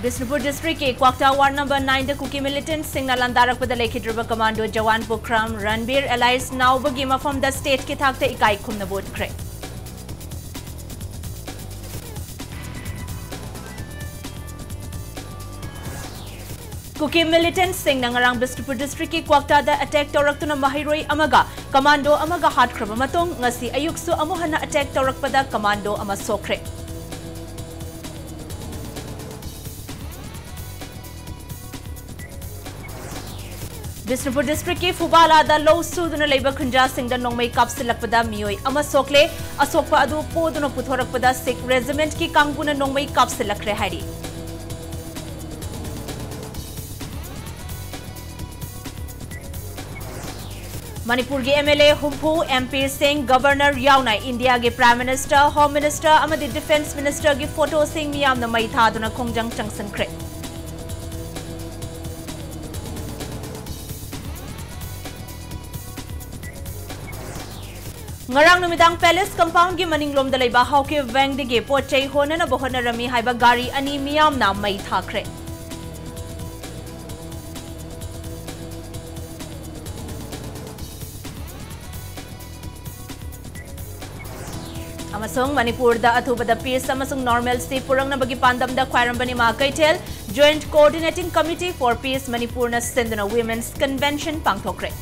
Manipur district ke Kwakta ward number 9 the cookie militant Singna Landarak pada lekhidraba commando Jawan Pukram Ranbir Allies now bagima from the state ki thakta ikai khumna bot kre. Cookie militant Singna ngarang Manipur district ki Kwakta da attack tawraktuna mahiroi amaga commando amaga hat kraba matong ngasi ayuksu amuhana attack tawrak pada commando ama sokre. Manipur district ki Fubala da low suduna labor khunja singda nongmai kapsilakpada mioi ama sokle asokpa adu poduna puthorakpada Sikh regiment ki kangbuna nongmai kapsilakre hari. Manipur ki MLA Humpu MP Singh Governor yauna India ki Prime Minister Home Minister amadi Defence Minister ki photo sing miyamna mai thaduna khongjang changsan kre. Ngarang numidang palace compound gi maninglom da leiba hawke wang dige pochai hona na bohona rami haiba gari ani miyam na mai thakre. Amasung Manipur da athuba da peace amasung normalcy purang na bagi pandam da khwairambani ma kaitel Joint Coordinating Committee for Peace Manipur na senduna Women's Convention pangthokre.